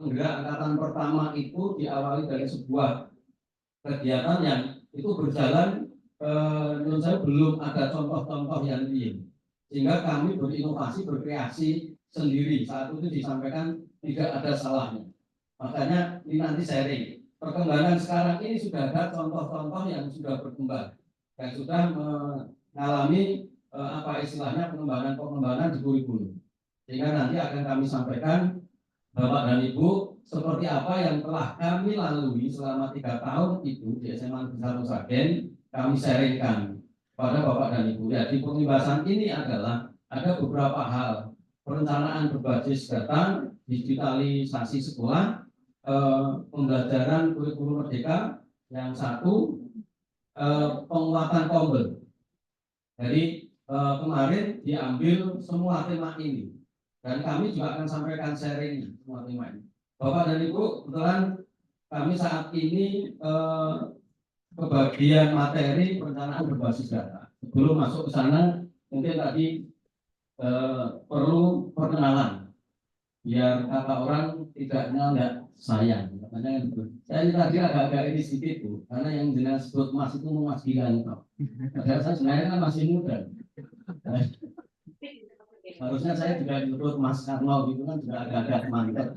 penggerak angkatan pertama itu diawali dari sebuah kegiatan yang itu berjalan menurut saya belum ada contoh-contoh yang real, sehingga kami berinovasi, berkreasi sendiri. Saat itu disampaikan tidak ada salahnya. Makanya ini nanti sharing. Perkembangan sekarang ini sudah ada contoh-contoh yang sudah berkembang, yang sudah mengalami apa istilahnya pengembangan di kurikulum. Sehingga nanti akan kami sampaikan Bapak dan Ibu seperti apa yang telah kami lalui selama 3 tahun itu di SMA Negeri 1 Sragen, kami sharingkan pada Bapak dan Ibu. Ya, di pembahasan ini adalah ada beberapa hal: perencanaan berbasis data, digitalisasi sekolah, pembelajaran kurikulum merdeka, yang satu penguatan Kombel. Jadi kemarin diambil semua tema ini. Dan kami juga akan sampaikan sharing semua tema ini. Bapak dan Ibu, kebetulan kami saat ini kebagian materi perencanaan berbasis data. Sebelum masuk ke sana, mungkin tadi perlu perkenalan, biar kata orang tidak enggak sayang. Makanya saya ini tadi agak-agak ini sedikit Bu, karena yang jelas sebut Mas itu Mas Gilang. Padahal saya sebenarnya kan masih muda. Harusnya saya juga disebut Mas Karno gitu kan, juga agak-agak mantap.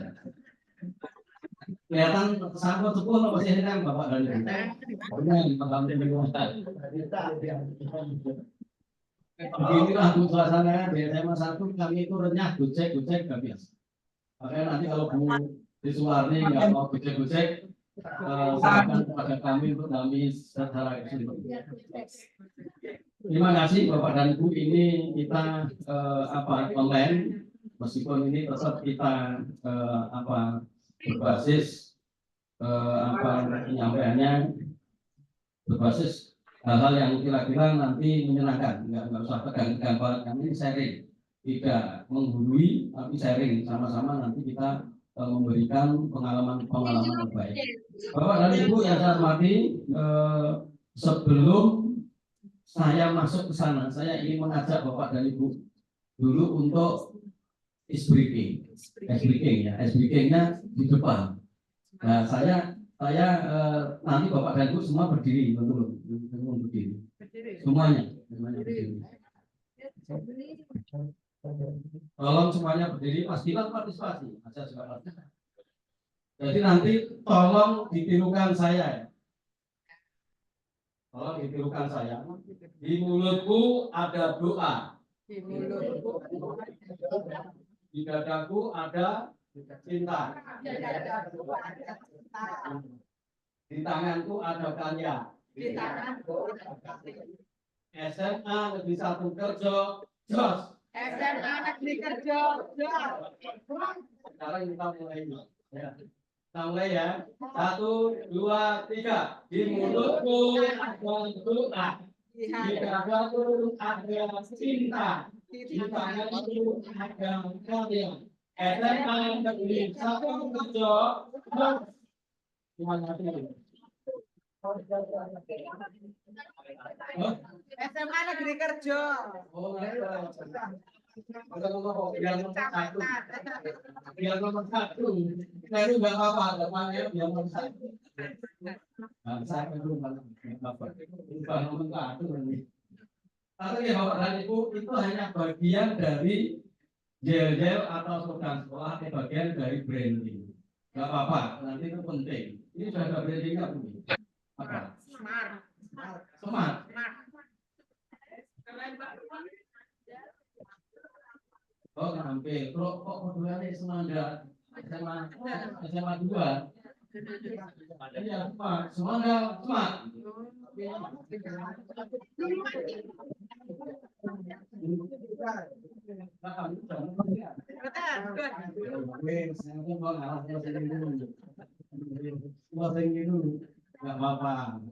Kelihatan sangkut sepuluh masih enak Bapak dan Ibu. Beginilah Bu suasana di SMA 1 kami itu renyah, gocek gak biasa. Makanya nanti kalau Bu Disuwarni nggak mau gocek silakan kepada kami untuk kami secara keseluruhan. Terima kasih Bapak dan Ibu, ini kita online, meskipun ini tetap kita berbasis penyampaiannya berbasis hal-hal yang kira-kira nanti menyenangkan, nggak usah pegang-pegang banget. Kami sharing, tidak menggurui tapi sharing, sama-sama nanti kita memberikan pengalaman terbaik. Bapak dan Ibu yang saya hormati, sebelum saya masuk ke sana, saya ingin mengajak Bapak dan Ibu dulu untuk icebreaking. Icebreaking-nya di depan. Nah, saya nanti Bapak dan Ibu semua berdiri, betul, berdiri. Semuanya berdiri. Tolong semuanya berdiri, pastilah partisipasi. Jadi nanti tolong ditirukan saya ya. Tolong ditirukan saya. Di mulutku ada doa. Di dadaku ada cinta. Di tanganku ada karya. SMA Negeri 1 Kerjo, jos. SMA Negeri Kerjo, jos. Sekarang kita mulai. Ya. Kita mulai ya. 1, 2, 3. Di mulutku ada doa. Di dadaku ada cinta. Di tanganku ada karya. SMA Negeri 1 Kerjo, jos. Terima kasih. SMA Negeri Kerjo. Biar nomor satu. Saya itu nggak apa-apa, depannya biar nomor satu. Saya belum apa. Bukan nomor satu nanti. Tapi ya Bapak dan Ibu, itu hanya bagian dari gel-gel atau slogan sekolah, atau bagian dari branding. Nggak apa-apa, nanti itu penting. Ini sudah ada brandingnya Bu. Apa? Smart. Oh, hampir. Kok keduanya semangga SMA 2. Iya, Pak. Semangga, smart. Nggak apa-apa.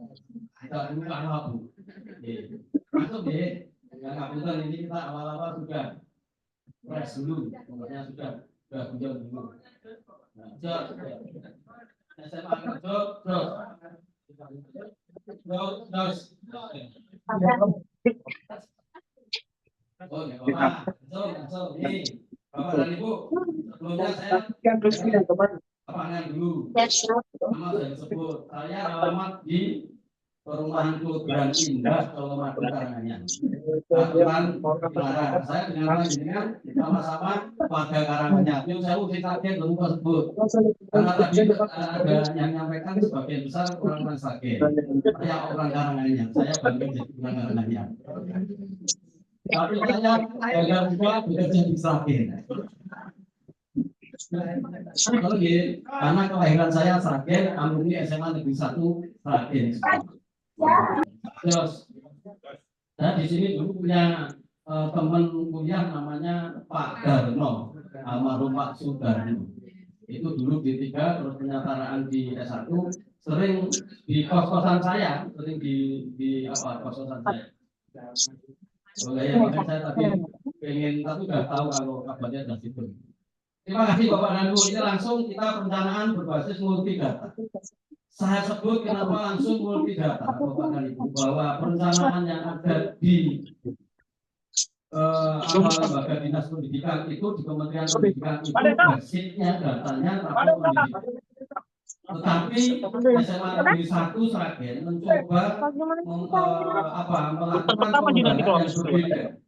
Kita buka Bu. Masuk deh. Yang ngapunten ini kita awal-awal sudah press dulu, pokoknya sudah hujan dulu. Nah, SMA terus. Oh, ya Bapak. Langsung. Nih, Bapak dan Ibu, sebelumnya saya dulu. Nama saya sebut, saya alamat di Perumahan Kelurahan Indah, Colomadu Karanganyar. Aturan Pilarang. Saya dengan sama-sama warga Karanganyar. Yang saya udah kaget lupa sebut. Karena tadi ada yang menyampaikan sebagian besar orang-orang sakit. Saya orang Karanganyar. Saya bangga jadi orang Karanganyar. Tapi saya bangga juga bekerja di Sragen. Karena kelahiran saya Sragen, alumni SMA Negeri 1 Sragen. Terus, saya di sini dulu punya teman kuliah namanya Pak Darno, almarhum Pak Sudarno. Itu dulu di 3, terus penyetaraan di S1, sering di kos-kosan saya, sering di kos-kosan saya. Oleh yang saya tadi pengen, tapi nggak tahu kalau kabarnya dari situ. Terima kasih Bapak dan Ibu. Ini langsung kita perencanaan berbasis multi data. Saya sebut kenapa langsung multi data, Bapak dan Ibu, bahwa perencanaan yang ada di lembaga dinas pendidikan itu di Kementerian Pendidikan itu basicnya datanya rapor pendidikan. Tetapi SMA Negeri 1 Sragen mencoba melakukan pengembangan yang berbeda.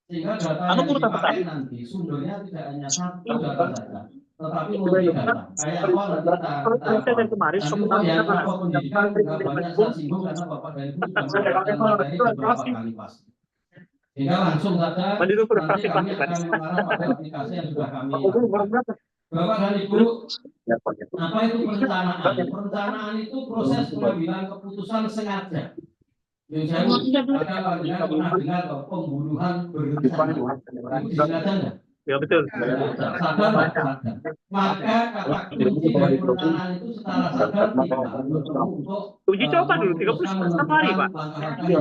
Sehingga data yang dipakai nanti sumbernya tidak hanya satu data saja, tetapi multi data. Kayak apa nanti yang rapor pendidikan nggak banyak saya singgung karena Bapak dan Ibu sudah mendapatkan materi beberapa kali pasti. Sehingga langsung saja nanti kami akan mengarah pada aplikasi yang sudah kami lakukan. Bapak dan Ibu, apa itu perencanaan? Perencanaan itu proses pengambilan keputusan sengaja. Yang saya pernah dengar pembunuhan berencana. Itu disengaja enggak? Ya betul. Sadar. Maka kata kunci dari perencanaan itu secara sadar kita untuk uji coba dulu 31 hari, Pak. Jadi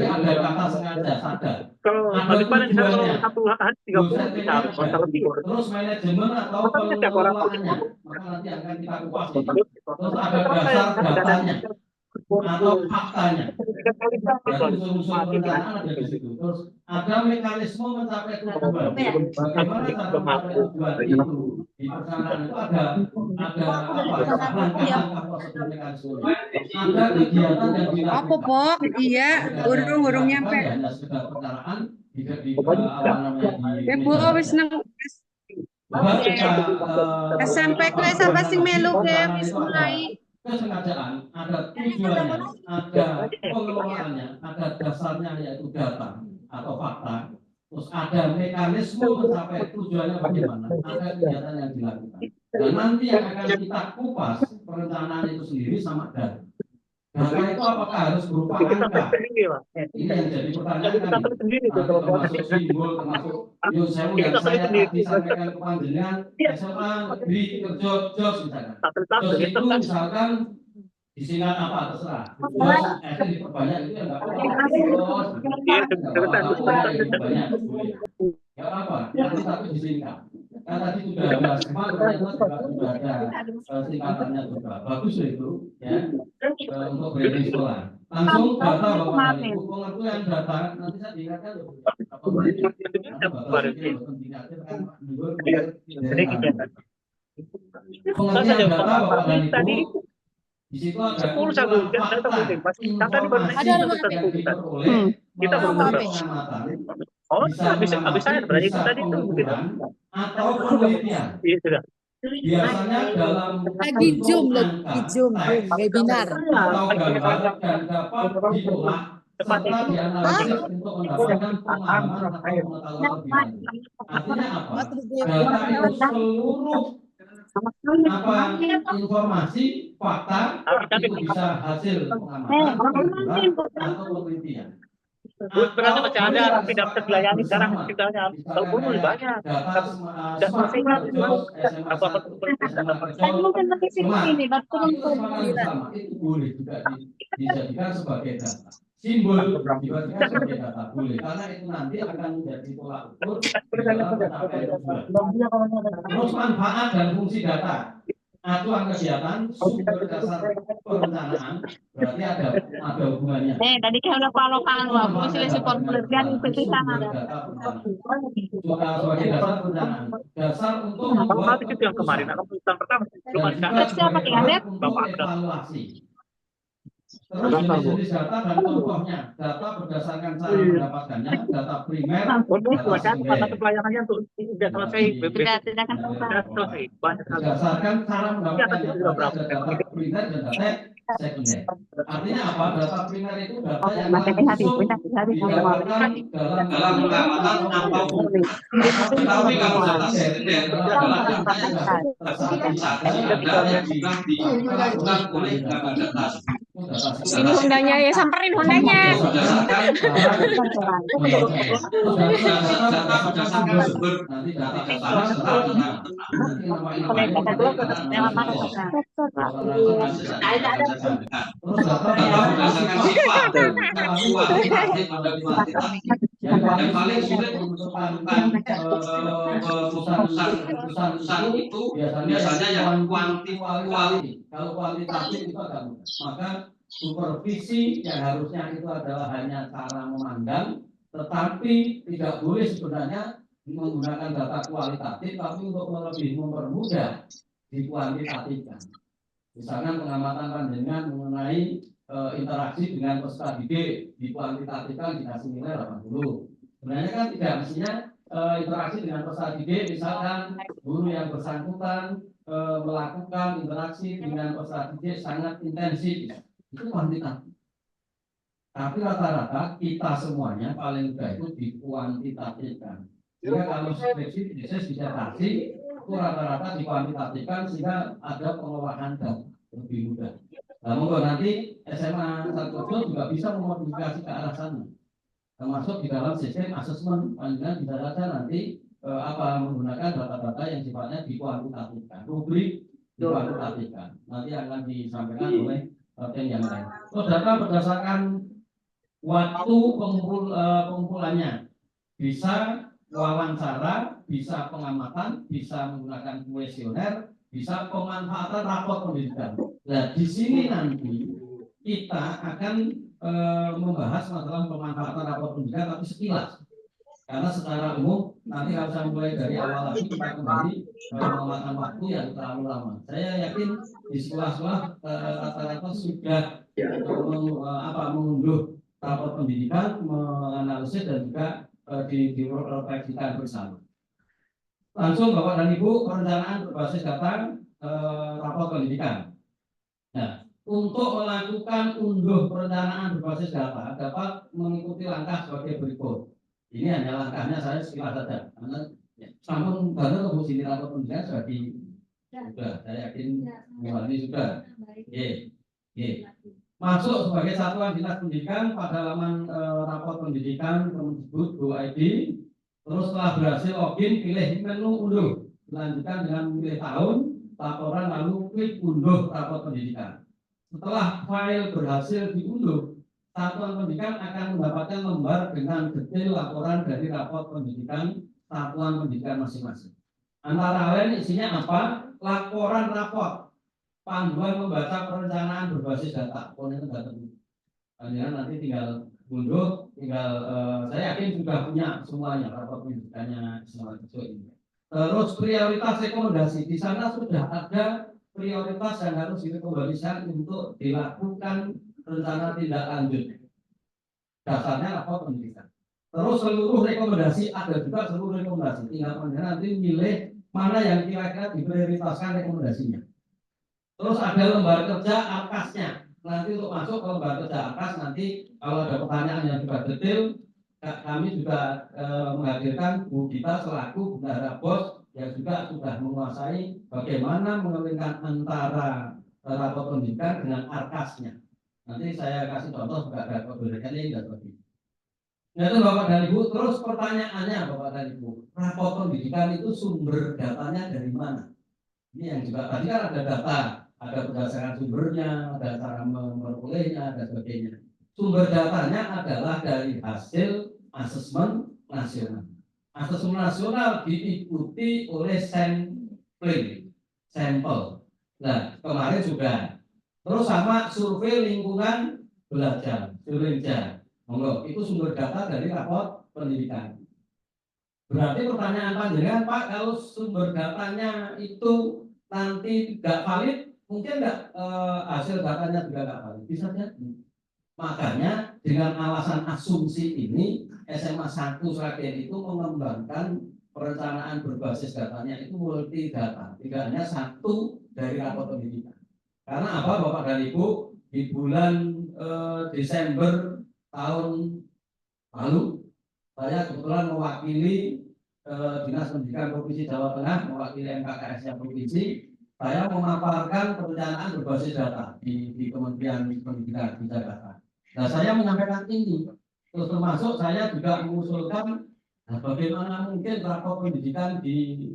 ada kata sengaja sadar. Kalau ada tujuannya. 1 hari 30 kita harus lebih. Terus manajemen atau pengelolaannya, maka nanti akan kita kupas ini. Terus ada dasar datanya atau faktanya. Jadi unsur-unsur perencanaan ada di situ. Terus ada mekanisme mencapai tujuan. Bagaimana cara mencapai tujuan itu? Di perencanaan itu ada langkah-langkah prosedur mekanisme. Ada kegiatan yang dilakukan. Apa, Pok? Iya, urung nyampe. Hanya sekedar perencanaan di apa namanya di. Bu wis nang SMP ke SMP sing melu ke wis mulai. Kesengajaan, ada tujuannya, ada pengelolaannya, ada dasarnya yaitu data atau fakta. Terus ada mekanisme mencapai tujuannya bagaimana, ada kegiatan yang dilakukan. Dan nanti yang akan kita kupas perencanaan itu sendiri sama data. Data itu apakah harus berupa angka? Ini yang jadi pertanyaan kami. Termasuk simbol, termasuk yang saya tadi sampaikan ke panjenengan SMA Negeri Jos misalkan. Jos itu misalkan disingkat apa terserah. Jos diperbanyak itu yang nggak apa-apa. Ya apa? Nanti tapi disingkat. Kan tadi sudah ada semua, ternyata sudah ada singkatannya juga. Bagus itu, ya. Untuk branding sekolah. Langsung data Bapak Ibu, pengertian data nanti saya diingatkan pengertian data Bapak dan Ibu. Di situ ada kita oh, bisa saya berarti itu tadi itu mungkin atau penelitian. Iya sudah. Biasanya dalam lagi Zoom webinar atau gambar dan dapat diolah serta dianalisis untuk mendapatkan pemahaman atau pengetahuan lebih lanjut. Artinya apa? Data itu seluruh informasi fakta itu bisa hasil pengamatan atau penelitian. Ternyata masih ada tidak terlayani sekarang misalnya tahu banyak mungkin lebih sini itu boleh juga dijadikan sebagai data simbol dijadikan sebagai data boleh karena itu nanti akan menjadi tolak ukur dalam pencapaian tujuan. Terus manfaat dan fungsi data acuan kegiatan sumber dasar perencanaan berarti ada hubungannya. tadi kan udah palokan aku silih formulir kan ikuti sana. Juga sebagai dasar perencanaan, dasar untuk Kalau membuat itu yang kemarin, aku perusahaan pertama belum dan ada. juga sebagai Pakai adet? bahan untuk Bapak ada. evaluasi. Terus jenis-jenis data dan contohnya, data berdasarkan cara mendapatkannya, data primer, Untuk data kan sekunder. mata pelayanannya untuk sudah selesai, Tidak akan sudah selesai banyak hal. Berdasarkan cara mendapatkannya, Iya, sudah berarti berapa? ada data primer dan data sekunder. Artinya apa? Data primer itu data yang Pakai hati, langsung didapatkan dalam pengamatan atau Tetapi kalau data sekunder adalah data yang tersaji ada yang sudah dilakukan oleh data data. Ini Hondanya ya, samperin Hondanya. Berdasarkan data berdasarkan sumber nanti data berdasarkan sifat yang paling sulit menentukan keputusan itu biasanya yang kuantitatif. Kalau kuantitatif itu agak mudah. Maka supervisi yang harusnya itu adalah hanya cara memandang, tetapi tidak boleh sebenarnya menggunakan data kualitatif, tapi untuk lebih mempermudah dikuantitatifkan. Misalkan pengamatan panjenengan mengenai interaksi dengan peserta didik dikuantitatifkan dikasih nilai 80. Sebenarnya kan tidak, mestinya interaksi dengan peserta didik, misalkan guru yang bersangkutan melakukan interaksi dengan peserta didik sangat intensif, itu kuantitatif. Tapi rata-rata kita semuanya paling mudah itu dikuantitatifkan. Sehingga kalau skripsi, tesis, disertasi itu rata-rata dikuantitatifkan sehingga ada pengolahan data lebih mudah. Nah, monggo nanti SMA 1 juga bisa memodifikasi ke arah sana, termasuk di dalam sistem asesmen. Panjenengan bisa saja nanti menggunakan data-data yang sifatnya dikuantitatifkan, rubrik dikuantitatifkan. Nanti akan disampaikan oleh tim yang lain. Terus data berdasarkan waktu pengumpulannya, bisa wawancara, bisa pengamatan, bisa menggunakan kuesioner, bisa pemanfaatan rapor pendidikan. Nah, di sini nanti kita akan membahas masalah pemanfaatan rapor pendidikan, tapi sekilas. Karena secara umum nanti kalau saya mulai dari awal lagi kita kembali memakan waktu yang terlalu lama. Saya yakin di sekolah-sekolah rata-rata sudah mengunduh rapor pendidikan, menganalisis dan juga direfleksikan bersama. Langsung Bapak dan Ibu, perencanaan berbasis data rapor pendidikan. Nah, untuk melakukan unduh perencanaan berbasis data dapat mengikuti langkah sebagai berikut. Ini hanya langkahnya, saya sekilas saja. Karena namun baru untuk sini rapor pendidikan sudah, saya yakin ini sudah. Masuk sebagai satuan dinas pendidikan pada halaman rapor pendidikan Kemendikbud.go.id. Terus setelah berhasil login, pilih menu unduh. Dilanjutkan dengan memilih tahun, laporan, lalu klik unduh rapor pendidikan. Setelah file berhasil diunduh, satuan pendidikan akan mendapatkan lembar dengan detail laporan dari rapor pendidikan satuan pendidikan masing-masing. Antara lain isinya apa? Laporan rapor, panduan membaca perencanaan berbasis data. Komponen data. Nanti tinggal unduh, saya yakin sudah punya semuanya rapor pendidikannya semua ini. Terus prioritas rekomendasi, di sana sudah ada prioritas yang harus direkomendasikan untuk dilakukan rencana tindak lanjut. Dasarnya rapor pendidikan. Terus seluruh rekomendasi, ada juga seluruh rekomendasi. Tinggal nanti milih mana yang kira-kira diprioritaskan rekomendasinya. Terus ada lembar kerja ARKAS-nya. Nanti untuk masuk ke lembar kerja ARKAS, nanti kalau ada pertanyaan yang juga detail, kami juga menghadirkan Bu Gita selaku bendahara BOS yang juga sudah menguasai bagaimana mengelinkan antara rapor pendidikan dengan ARKAS-nya. Nanti saya kasih contoh juga ada kebenaran ini dan sebagainya. Nah, itu Bapak dan Ibu. Terus pertanyaannya Bapak dan Ibu, rapor pendidikan itu sumber datanya dari mana? Ini yang juga tadi kan ada data, ada berdasarkan sumbernya, ada cara memperolehnya dan sebagainya. Sumber datanya adalah dari hasil asesmen nasional. Asesmen nasional diikuti oleh sampel. Nah, kemarin sudah. Terus sama survei lingkungan belajar, Surinja. Monggo, itu sumber data dari raport pendidikan. Berarti pertanyaan panjenengan, Pak, kalau sumber datanya itu nanti tidak valid, mungkin nggak hasil datanya juga nggak valid. Bisa jadi. Makanya dengan alasan asumsi ini, SMA 1 Sragen itu mengembangkan perencanaan berbasis datanya itu multi data, tidak hanya satu dari raport pendidikan. Karena apa, Bapak dan Ibu, di bulan Desember tahun lalu, saya kebetulan mewakili Dinas Pendidikan Provinsi Jawa Tengah, mewakili MKKS-nya provinsi, saya memaparkan perencanaan berbasis data di Kementerian Pendidikan di Jakarta. Nah, saya menyampaikan ini, termasuk saya juga mengusulkan bagaimana mungkin rapor pendidikan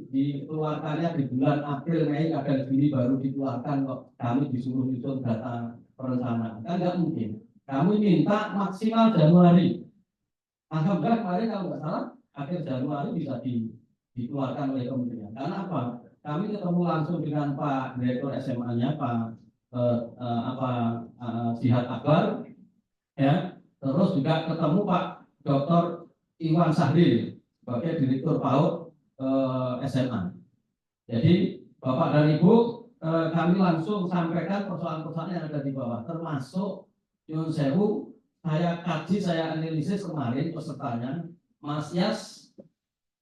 dikeluarkannya di bulan April, Mei, kadang Juni baru dikeluarkan kok kami disuruh nyusun data perencanaan. Kan nggak mungkin. Kami minta maksimal Januari. Alhamdulillah kemarin kalau nggak salah akhir Januari bisa dikeluarkan oleh kementerian. Karena apa? Kami ketemu langsung dengan Pak Direktur SMA-nya, Pak Jihad Akbar, ya. Terus juga ketemu Pak Dr. Iwan Sahril sebagai Direktur PAUD SMA. Jadi Bapak dan Ibu, kami langsung sampaikan persoalan-persoalan yang ada di bawah, termasuk Yun Sewu. Saya kaji, saya analisis kemarin pesertanya, Mas Yas,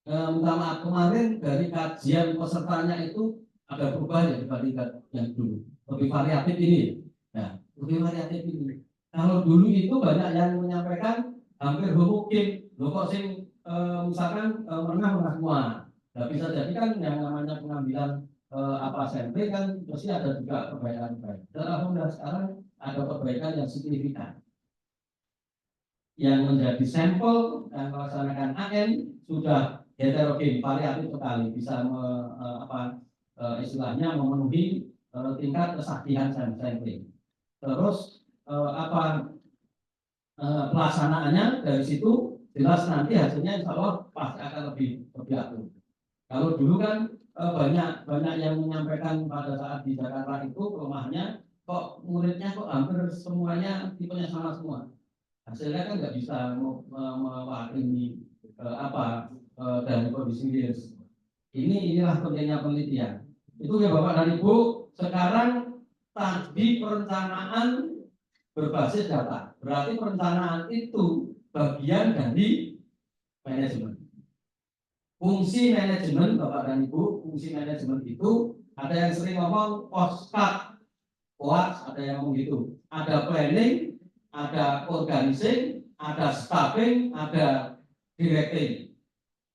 minta maaf kemarin dari kajian pesertanya itu ada perubahan ya dibandingkan yang dulu, lebih variatif ini. Nah, lebih variatif ini. Kalau dulu itu banyak yang menyampaikan hampir homogen, lo kok sing misalkan menengah semua. Nah, bisa jadi kan yang namanya pengambilan sampel kan pasti ada juga perbaikan-perbaikan. Dan alhamdulillah sekarang ada perbaikan yang signifikan. Yang menjadi sampel yang melaksanakan AN sudah heterogen, variatif sekali, bisa istilahnya memenuhi tingkat kesakitan sampling. Terus pelaksanaannya dari situ jelas nanti hasilnya insya Allah pasti akan lebih akurat. Kalau dulu kan banyak yang menyampaikan pada saat di Jakarta itu kelemahannya kok muridnya kok hampir semuanya tipenya sama semua. Hasilnya kan nggak bisa mewakili dari kondisi real. Inilah pentingnya penelitian. Itu ya Bapak dan Ibu. Sekarang tadi perencanaan berbasis data. Berarti perencanaan itu bagian dari manajemen. Fungsi manajemen Bapak dan Ibu, fungsi manajemen itu ada yang sering ngomong postcard, ada yang ngomong gitu. Ada planning, ada organizing, ada staffing, ada directing.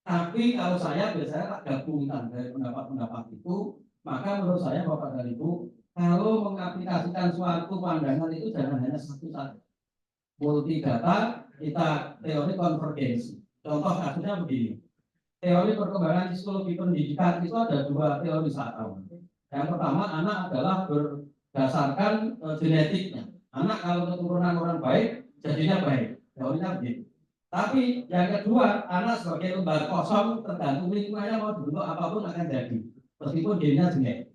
Tapi kalau saya biasanya gabungkan dari pendapat-pendapat itu, maka menurut saya Bapak dan Ibu, kalau mengaplikasikan suatu pandangan itu jangan hanya satu saja. Multi data, kita teori konvergensi. Contoh kasusnya begini. Teori perkembangan psikologi pendidikan itu ada dua teori saat awal. Yang pertama, anak adalah berdasarkan genetiknya. Anak kalau keturunan orang baik, jadinya baik. Teorinya begitu. Tapi yang kedua, anak sebagai lembar kosong tergantung lingkungannya mau dibentuk apapun akan jadi. Meskipun gennya jelek.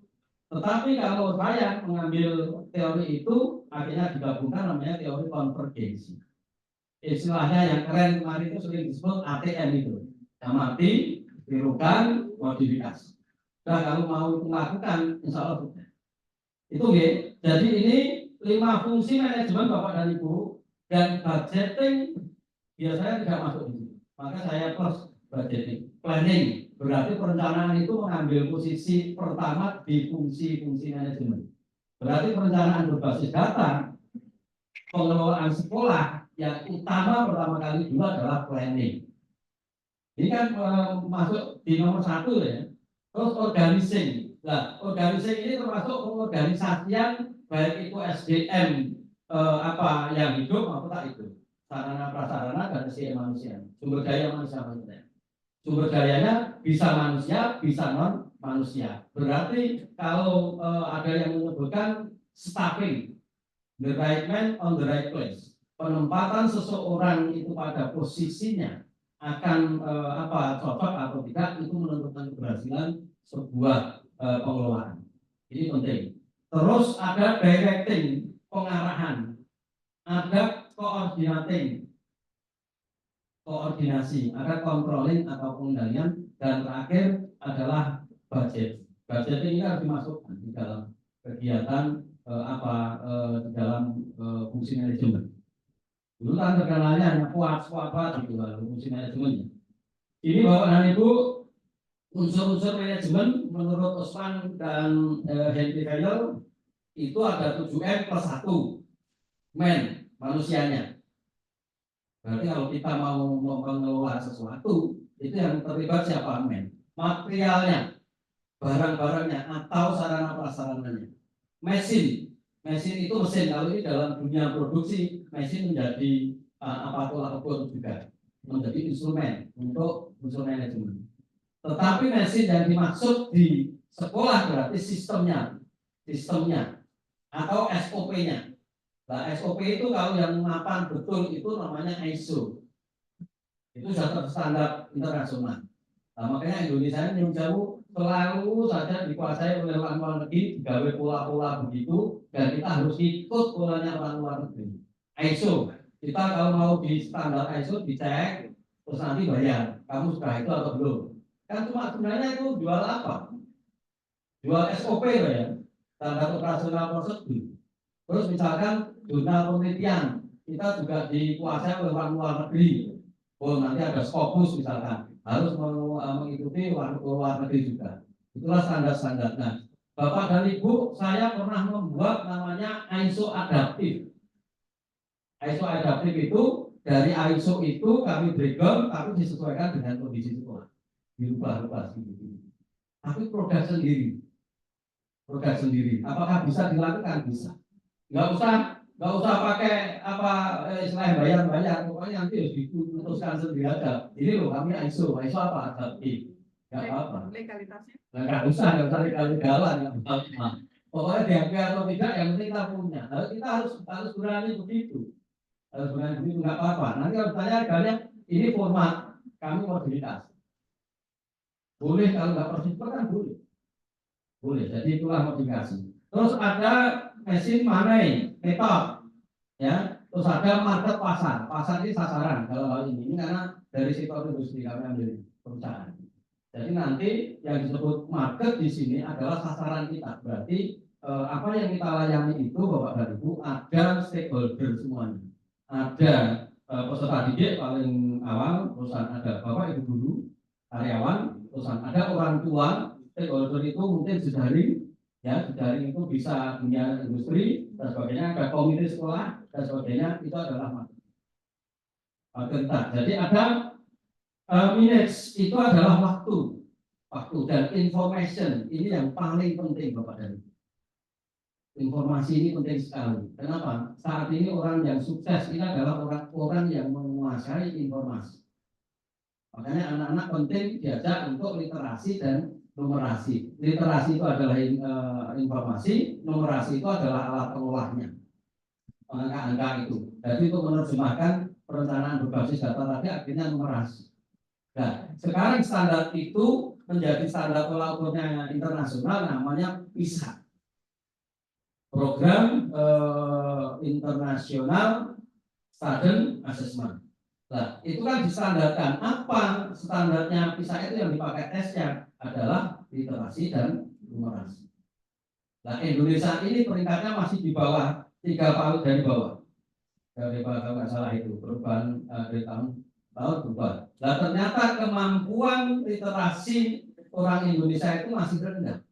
Tetapi kalau saya mengambil teori itu, akhirnya digabungkan namanya teori konvergensi. Istilahnya yang keren kemarin itu sering disebut ATM itu. Amati, tirukan, modifikasi. Nah kalau mau melakukan, insya Allah sudah. Itu ya. Jadi ini 5 fungsi manajemen Bapak dan Ibu, dan budgeting biasanya tidak masuk di sini. Maka saya plus budgeting. Planning berarti perencanaan itu mengambil posisi pertama di fungsi-fungsi manajemen. Berarti perencanaan berbasis data, pengelolaan sekolah yang utama pertama kali dulu adalah planning. Ini kan masuk di nomor 1 ya. Terus organizing. Nah, organizing ini termasuk pengorganisasian baik itu SDM yang hidup maupun tak hidup, sarana prasarana dan SDM manusia, sumber daya manusia. Sumber dayanya bisa manusia, bisa non manusia. Berarti kalau ada yang menyebutkan staffing, the right man on the right place, penempatan seseorang itu pada posisinya akan cocok atau tidak itu menentukan keberhasilan sebuah pengelolaan. Ini penting. Terus ada directing, pengarahan, ada koordinasi, ada controlling atau pengendalian, dan terakhir adalah budget. Budget ini harus dimasukkan di dalam kegiatan di dalam fungsi manajemen. Dulu kan terkenalnya hanya kuat gitu fungsi manajemennya. Ini Bapak dan Ibu, unsur-unsur manajemen menurut Osman dan Henry Fayol itu ada 7M plus 1 men, manusianya. Berarti kalau kita mau mengelola sesuatu, itu yang terlibat siapa? Men. Materialnya, barang-barangnya, atau sarana prasarananya. Mesin itu mesin. Kalau ini dalam dunia produksi, mesin menjadi aparatur juga, menjadi instrumen untuk unsur manajemen. Tetapi mesin yang dimaksud di sekolah berarti sistemnya atau SOP-nya. Nah, SOP itu kalau yang mapan betul itu namanya ISO. Itu sudah standar internasional. Nah, makanya Indonesia ini jauh selalu saja dikuasai oleh orang luar negeri, digawe pola-pola begitu, dan kita harus ikut polanya orang luar negeri. ISO, kita kalau mau di standar ISO dicek, terus nanti bayar. Kamu sudah itu atau belum? Kan cuma sebenarnya itu jual apa? Jual SOP ya, standar operasional prosedur. Terus misalkan jurnal penelitian, kita juga dikuasai oleh orang luar negeri. Oh, nanti ada Scopus misalkan, harus mengikuti luar negeri juga. Itulah standar-standar. Nah, Bapak dan Ibu, saya pernah membuat namanya ISO adaptif. ISO adaptif itu dari ISO itu kami breakdown, tapi disesuaikan dengan kondisi sekolah. Dirubah-rubah gitu. Tapi produk sendiri. Apakah bisa dilakukan? Bisa. Nggak usah pakai istilah bayar, pokoknya nanti harus diputuskan sendiri aja. Ini loh kami ISO apa? Adaptif. Nggak apa-apa. Legalitasnya? Nggak usah legal-legalan. Pokoknya diakui atau tidak, yang penting kita punya. Kita harus berani begitu. Nggak apa-apa. Nanti harus tanya legalnya, ini format kami mobilitas. Boleh kalau nggak prosedur kan boleh. Jadi itulah modifikasi. Terus ada mesin money, metode, ya. Terus ada market pasar. Pasar ini sasaran kalau hal ini karena dari sektor industri kami ambil perusahaan. Jadi nanti yang disebut market di sini adalah sasaran kita. Berarti apa yang kita layani itu Bapak dan Ibu ada stakeholder semuanya. Ada peserta didik paling awal, perusahaan ada Bapak Ibu guru, karyawan, perusahaan ada orang tua. Stakeholder itu mungkin jejaring, ya jejaring itu bisa dunia industri dan sebagainya, ada komite sekolah dan sebagainya, itu adalah market. Jadi ada minutes itu adalah waktu dan information ini yang paling penting Bapak dan Ibu. Informasi ini penting sekali. Kenapa? Saat ini orang yang sukses ini adalah orang yang menguasai informasi. Makanya anak-anak penting diajak untuk literasi dan numerasi. Literasi itu adalah informasi, numerasi itu adalah alat pengolahnya, angka-angka itu. Jadi untuk menerjemahkan perencanaan berbasis data tadi akhirnya numerasi. Nah, sekarang standar itu menjadi standar tolak ukurnya internasional, namanya PISA. Program International Student Assessment. Nah, itu kan distandarkan. Apa standarnya PISA itu yang dipakai tesnya adalah literasi dan numerasi. Nah, Indonesia ini peringkatnya masih di bawah 3 PAUD dari bawah. Dari kalau nggak salah itu perubahan dari tahun berubah. Nah, ternyata kemampuan literasi orang Indonesia itu masih rendah.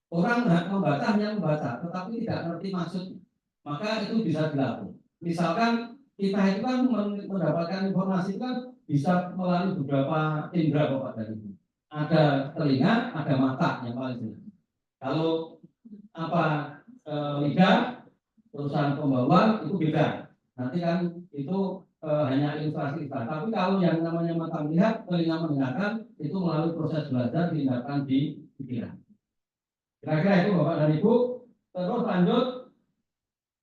Orang membaca hanya membaca, tetapi tidak ngerti maksudnya. Maka itu bisa dilakukan. Misalkan kita itu kan mendapatkan informasi itu kan bisa melalui beberapa indera Bapak dan Ibu. Ada telinga, ada mata yang paling jelas. Kalau lidah, perusahaan pembawaan itu beda. Nanti kan itu hanya ilustrasi kita. Tapi kalau yang namanya mata melihat, telinga mendengarkan, itu melalui proses belajar diindahkan di pikiran. Kira-kira itu Bapak dan Ibu. Terus lanjut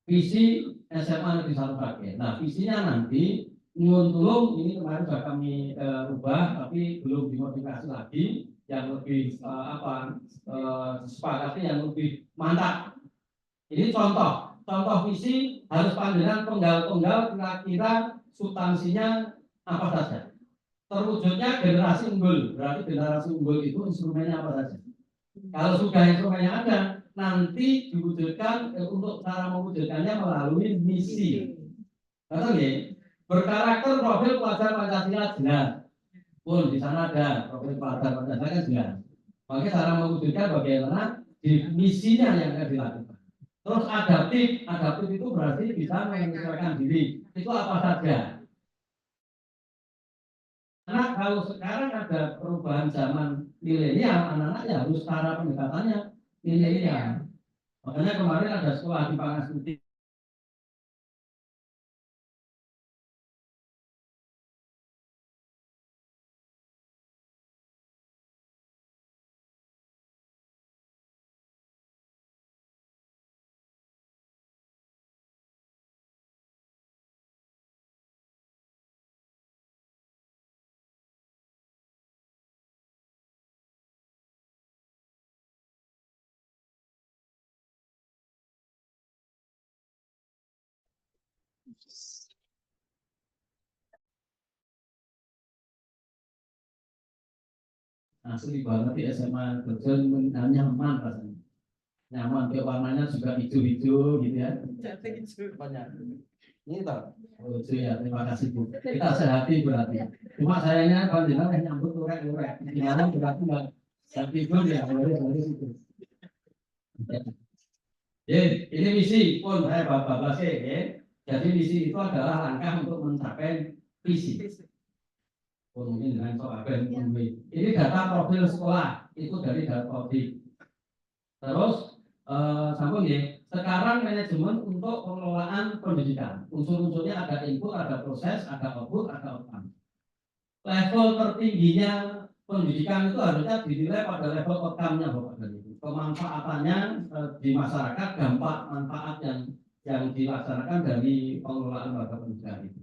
visi SMA Negeri 1 Sragen. Nah, visinya nanti nyuwun tulung ini kemarin sudah kami rubah, tapi belum dimodifikasi lagi, yang lebih disepakati yang lebih mantap. Ini contoh visi harus pandangan penggal-penggal kira-kira substansinya apa saja. Terwujudnya generasi unggul, berarti generasi unggul itu instrumennya apa saja. Kalau sudah instrumennya ada, nanti diwujudkan untuk cara mewujudkannya melalui misi. Kata berkarakter profil pelajar Pancasila jelas. Pun di sana ada profil pelajar Pancasila kan jelas. Makanya cara mewujudkan bagaimana di misinya yang akan dilakukan. Terus adaptif itu berarti bisa menyesuaikan diri. Itu apa saja? Karena kalau sekarang ada perubahan zaman milenial, anak-anak ya harus cara pendekatannya milenial. Makanya kemarin ada sekolah di Pangasuti. Asli banget di SMA Berjon nyaman rasanya. Nyaman, warnanya juga hijau-hijau gitu ya. Ini toh. Oh, ya, terima kasih Bu. Kita sehati berarti. Cuma sayangnya panjenengan nyambut urek-urek. Gimana berarti enggak tapi itu ya boleh itu. Ini misi pun saya bapak ya. Jadi misi itu adalah langkah untuk mencapai visi. Mungkin dengan soal ini data profil sekolah itu dari data profil. Terus sambung ya. Sekarang manajemen untuk pengelolaan pendidikan. Unsur-unsurnya ada input, ada proses, ada output, ada outcome. Level tertingginya pendidikan itu harusnya dinilai pada level outcome-nya Bapak dan Ibu. Kemanfaatannya di masyarakat, dampak manfaat yang dilaksanakan dari pengelolaan lembaga pendidikan itu.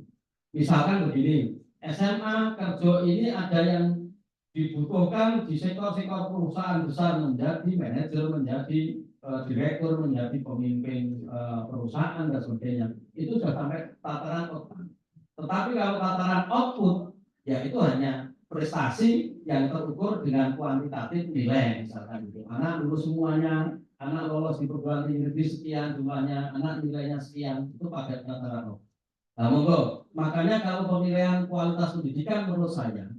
Misalkan begini, SMA Kerjo ini ada yang dibutuhkan di sektor-sektor perusahaan besar menjadi manajer, menjadi direktur, menjadi pemimpin perusahaan dan sebagainya. Itu sudah sampai tataran output. Tetapi kalau tataran output, ya itu hanya prestasi yang terukur dengan kuantitatif nilai, misalkan itu. Anak lulus semuanya, anak lolos di perguruan tinggi negeri sekian jumlahnya, anak nilainya sekian, itu pakai tataran output. Nah, monggo. Makanya kalau pemilihan kualitas pendidikan menurut saya,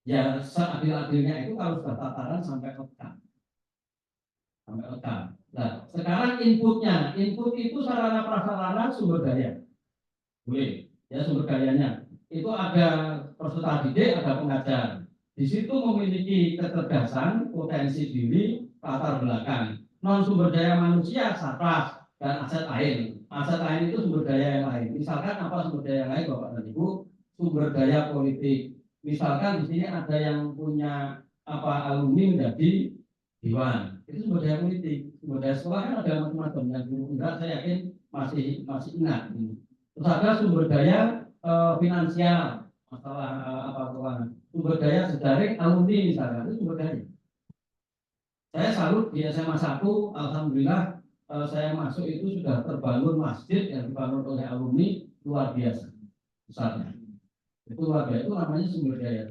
ya seadil-adilnya itu kalau sudah tataran sampai outcome. Nah, sekarang inputnya, input itu sarana prasarana sumber daya. Boleh, ya sumber dayanya. Itu ada peserta didik, ada pengajar. Di situ memiliki kecerdasan, potensi diri, latar belakang. Non sumber daya manusia, saraf dan aset lain. Aset lain itu sumber daya yang lain. Misalkan apa sumber daya yang lain, Bapak dan Ibu? Sumber daya politik. Misalkan di sini ada yang punya alumni menjadi dewan. Itu sumber daya politik. Sumber daya sekolah kan ada macam-macam. Yang enggak saya yakin masih ingat. Terus ada sumber daya finansial, masalah keuangan. Sumber daya sejaring alumni misalnya, itu sumber daya. Saya salut di SMA 1, alhamdulillah saya masuk itu sudah terbangun masjid yang dibangun oleh alumni luar biasa besarnya. Itu luar biasa, itu namanya sumber daya.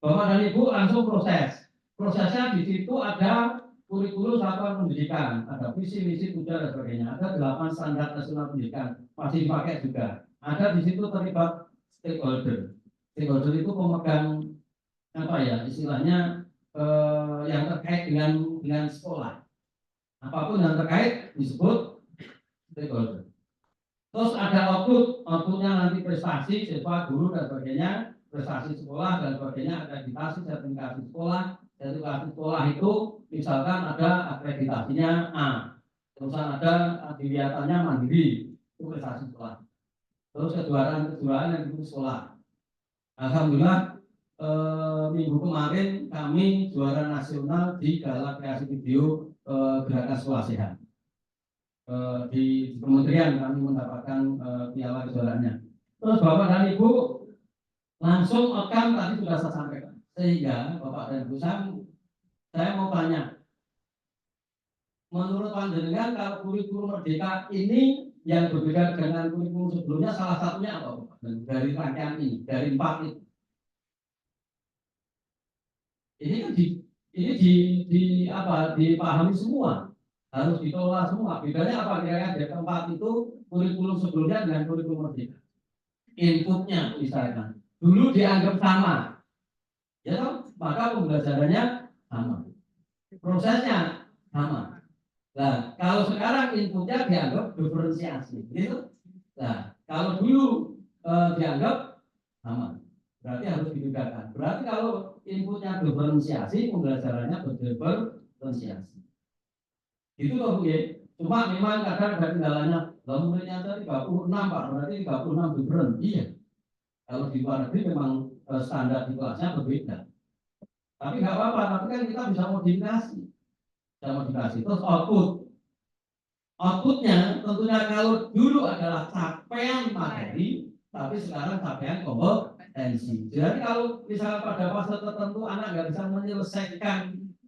Bapak dan Ibu langsung proses. Prosesnya di situ ada kurikulum satuan pendidikan, ada visi misi tujuan dan sebagainya. Ada 8 standar nasional pendidikan masih dipakai juga. Ada di situ terlibat stakeholder. Stakeholder itu pemegang istilahnya yang terkait dengan sekolah. Apapun yang terkait disebut stakeholder. Terus ada outputnya nanti prestasi siswa, guru dan sebagainya, prestasi sekolah dan sebagainya, akreditasi, sertifikasi sekolah. Sertifikasi sekolah itu misalkan ada akreditasinya A, terus ada dilihatannya mandiri, itu prestasi sekolah. Terus kejuaraan yang itu sekolah. Alhamdulillah minggu kemarin kami juara nasional di Gala Kreasi Video Gerakan Sekolah Sehat. Di kementerian kami mendapatkan piala kejuaraannya. Terus Bapak dan Ibu langsung tadi sudah saya sampaikan. Sehingga Bapak dan Ibu saya mau tanya, menurut panjenengan kalau kurikulum merdeka ini yang berbeda dengan kurikulum sebelumnya salah satunya apa Pak? Dari rangkaian ini, dari 4 itu. Ini kan dipahami semua, harus dikelola semua. Bedanya apa kira-kira dari tempat itu kurikulum sebelumnya dengan kurikulum merdeka? Inputnya misalkan dulu dianggap sama, ya toh? Maka pembelajarannya sama, prosesnya sama. Nah, kalau sekarang inputnya dianggap diferensiasi, gitu. Nah, kalau dulu dianggap sama, berarti harus dibedakan. Berarti kalau inputnya diferensiasi, pembelajarannya berdiferensiasi. Itu loh, ya. Cuma memang kadang ada kendalanya. Lalu muridnya ada 36 Pak, berarti 36 different. Iya. Kalau di luar negeri memang standar di kelasnya berbeda. Tapi nggak apa-apa, tapi kan kita bisa modifikasi. Terus outputnya tentunya kalau dulu adalah capaian materi, tapi sekarang capaian kompetensi. Jadi kalau misalnya pada fase tertentu anak nggak bisa menyelesaikan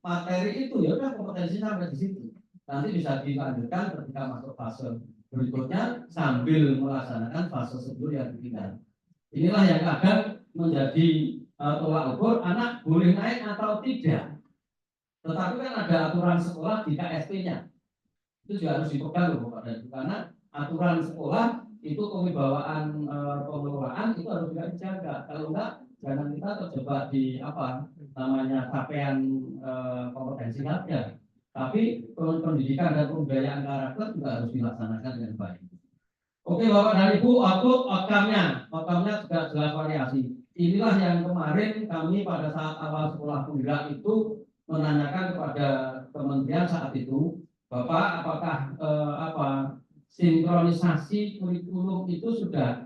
materi itu, ya udah kompetensi sampai di situ. Nanti bisa dilanjutkan ketika masuk fase berikutnya sambil melaksanakan fase sebelum yang ditinggal. Inilah yang kadang menjadi tolak ukur anak boleh naik atau tidak. Tetapi kan ada aturan sekolah di KSP-nya. Itu juga harus dipegang loh Bapak dan Ibu, karena aturan sekolah itu kewibawaan pengelolaan itu harus juga dijaga. Kalau enggak, jangan kita terjebak di capaian kompetensi saja. Tapi pendidikan dan pemberdayaan karakter juga harus dilaksanakan dengan baik. Oke Bapak dan Ibu, outcome-nya juga jelas variasi. Inilah yang kemarin kami pada saat awal sekolah penggerak itu menanyakan kepada kementerian saat itu, Bapak, apakah sinkronisasi kurikulum itu sudah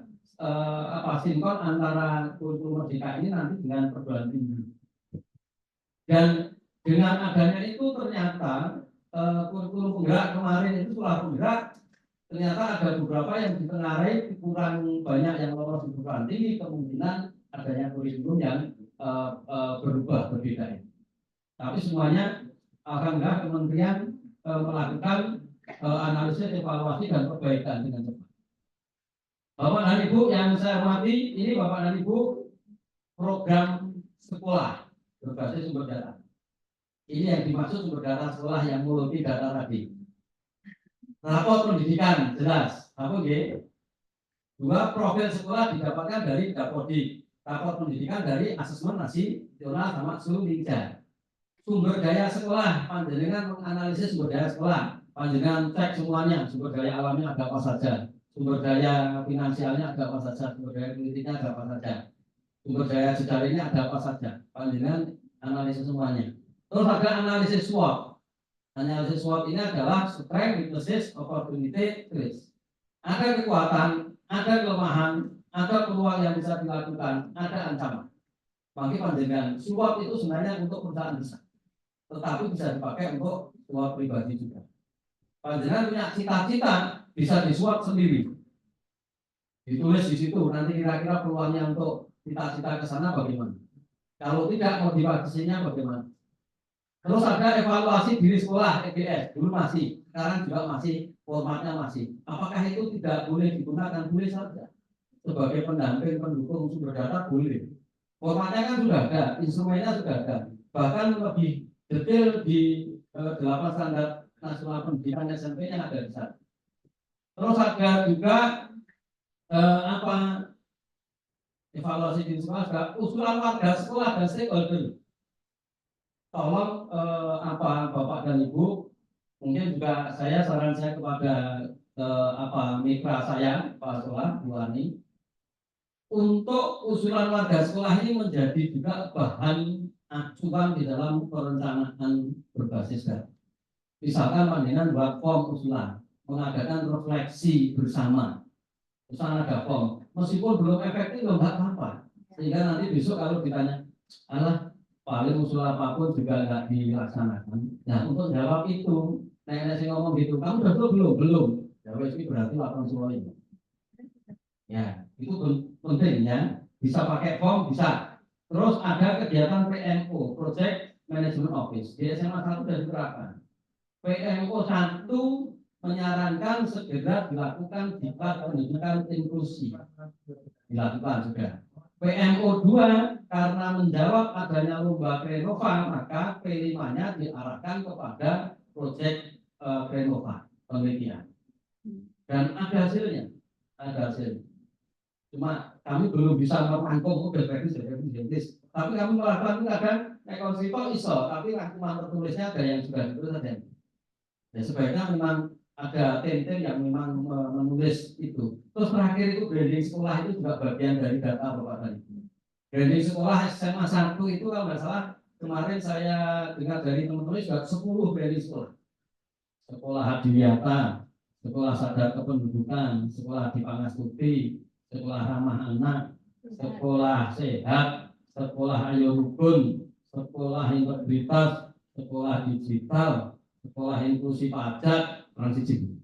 sinkron antara kurikulum merdeka ini nanti dengan perguruan tinggi. Dan dengan adanya itu ternyata kurikulum penggerak kemarin itu sekolah penggerak ternyata ada beberapa yang ditengarai kurang banyak yang lolos di perguruan tinggi, kemungkinan adanya kurikulum yang berubah berbeda. Tapi semuanya alhamdulillah kementerian melakukan analisis, evaluasi dan perbaikan dengan cepat. Bapak dan Ibu yang saya hormati, ini Bapak dan Ibu program sekolah berbasis sumber data. Ini yang dimaksud sumber data sekolah yang multi data tadi. Rapor pendidikan jelas, apa gitu? 2 profil sekolah didapatkan dari Dapodik, rapor pendidikan dari asesmen nasional sama Sulingja. Sumber daya sekolah, panjenengan menganalisis sumber daya sekolah, panjenengan cek semuanya, sumber daya alamnya ada apa saja, sumber daya finansialnya ada apa saja, sumber daya politiknya ada apa saja, sumber daya sejarahnya ada apa saja, panjenengan analisis semuanya. Terus ada analisis SWOT. Analisis SWOT ini adalah strength, weaknesses, opportunity, risk. Ada kekuatan, ada kelemahan, ada peluang yang bisa dilakukan, ada ancaman. Bagi panjenengan, SWOT itu sebenarnya untuk perusahaan besar, tetapi bisa dipakai untuk SWOT pribadi juga. Panjenengan punya cita-cita, bisa di-SWOT sendiri. Ditulis di situ, nanti kira-kira peluangnya untuk cita-cita ke sana bagaimana. Kalau tidak, motivasinya bagaimana. Terus ada evaluasi diri sekolah, EGS, dulu masih, sekarang juga masih, formatnya masih. Apakah itu tidak boleh digunakan? Boleh saja. Sebagai pendamping, pendukung sumber data boleh. Formatnya kan sudah ada, instrumennya sudah ada. Bahkan lebih detail di 8 standar nasional pendidikan SMP yang ada di sana. Terus ada juga evaluasi diri sekolah, juga usulan warga sekolah dan stakeholder. Tolong Bapak dan Ibu, mungkin juga saran saya kepada mitra saya Pak Sekolah Bu Ani, untuk usulan warga sekolah ini menjadi juga bahan acuan di dalam perencanaan berbasis data. Misalkan panjenengan buat form usulan, mengadakan refleksi bersama, misalnya ada form, meskipun belum efektif nggak apa-apa, sehingga nanti besok kalau ditanya, paling usul apapun juga nggak dilaksanakan. Nah untuk jawab itu, nenek ngomong gitu, kamu udah belum? Jawab ini berarti laporan semuanya. Ya itu pentingnya, bisa pakai form bisa. Terus ada kegiatan PMO, Project Management Office di SMA 1 sudah diterapkan. PMO 1 menyarankan segera dilakukan diklat pendidikan inklusi. Dilakukan juga. PMO 2 karena menjawab adanya lomba Prenova, maka P5-nya diarahkan kepada proyek Prenova penelitian. Dan ada hasilnya, ada hasil. Cuma kami belum bisa merangkum berbagai. Tapi kami melakukan kadang ekonsito iso, tapi cuma tertulisnya ada yang sudah ditulis saja. Ya sebaiknya memang ada tim-tim yang memang menulis itu. Terus terakhir itu branding sekolah itu juga bagian dari data Bapak tadi. Branding sekolah SMA 1 itu kalau nggak salah kemarin saya dengar dari teman-teman juga 10 branding sekolah. Sekolah Hadiyata, sekolah sadar kependudukan, sekolah Dipangastuti, sekolah ramah anak, sekolah sehat, sekolah ayo rukun, sekolah integritas, sekolah digital, sekolah inklusi pajak, transisi.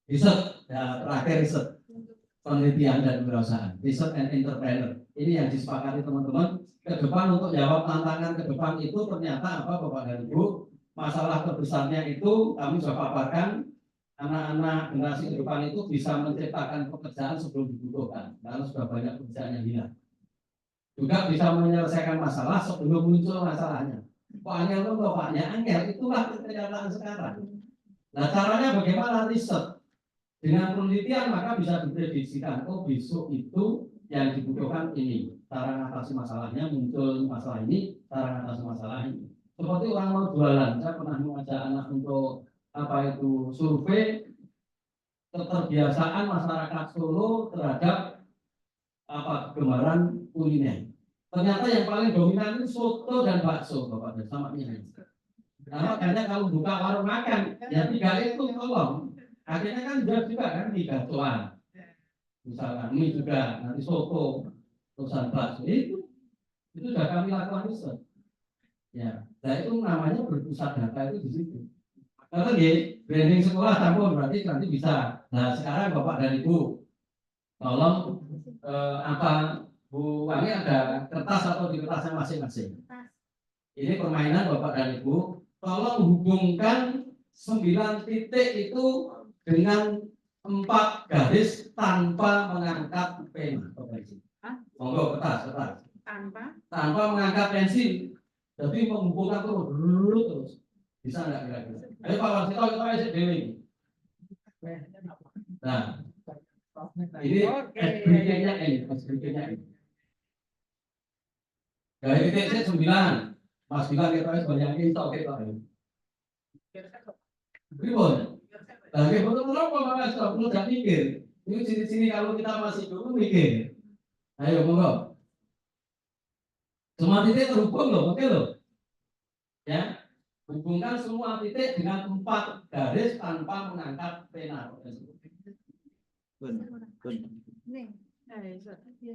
Riset, ya, terakhir riset, penelitian dan kewirausahaan, riset and entrepreneur. Ini yang disepakati teman-teman. Ke depan untuk jawab tantangan ke depan itu ternyata apa Bapak dan Ibu? Masalah terbesarnya itu kami sudah paparkan, anak-anak generasi ke depan itu bisa menciptakan pekerjaan sebelum dibutuhkan, karena sudah banyak pekerjaan yang hilang. Juga bisa menyelesaikan masalah sebelum muncul masalahnya. Angel itu bapaknya angel, itulah kenyataan sekarang. Nah caranya bagaimana riset? Dengan penelitian maka bisa diprediksikan, oh besok itu yang dibutuhkan ini. Cara mengatasi masalahnya, muncul masalah ini, cara mengatasi masalah ini. Seperti orang mau jualan, saya pernah mengajak anak untuk apa itu survei keterbiasaan masyarakat Solo terhadap apa kegemaran kuliner. Ternyata yang paling dominan itu soto dan bakso, Bapak dan sama ini. Nah, makanya kalau buka warung makan, ya 3 itu tolong. Akhirnya kan juga kan 3 tuan. Misalkan mie juga, nanti soto, terusan bakso itu sudah kami lakukan riset. Ya, nah itu namanya berpusat data itu di situ. Karena branding sekolah campur berarti nanti bisa. Nah sekarang Bapak dan Ibu, tolong apa Bu Wani ada kertas atau di kertasnya masing-masing. Ini permainan Bapak dan Ibu. Tolong hubungkan 9 titik itu dengan 4 garis tanpa mengangkat pena. Monggo kertas. Tanpa mengangkat pensil. Jadi menghubungkan terus. Bisa nggak kira-kira? Ayo Pak Warsito kita isi dewi. Nah, ini berikutnya ini. Dari titik 9, Mas bilang kita harus banyakin kita. Ribon. Tapi betul-betul Mas perlu gak mikir. Ini sini kalau kita masih dulu mikir. Ayo monggo. Semua titik terhubung loh, oke loh. Ya, hubungkan semua titik dengan 4 garis tanpa mengangkat pena.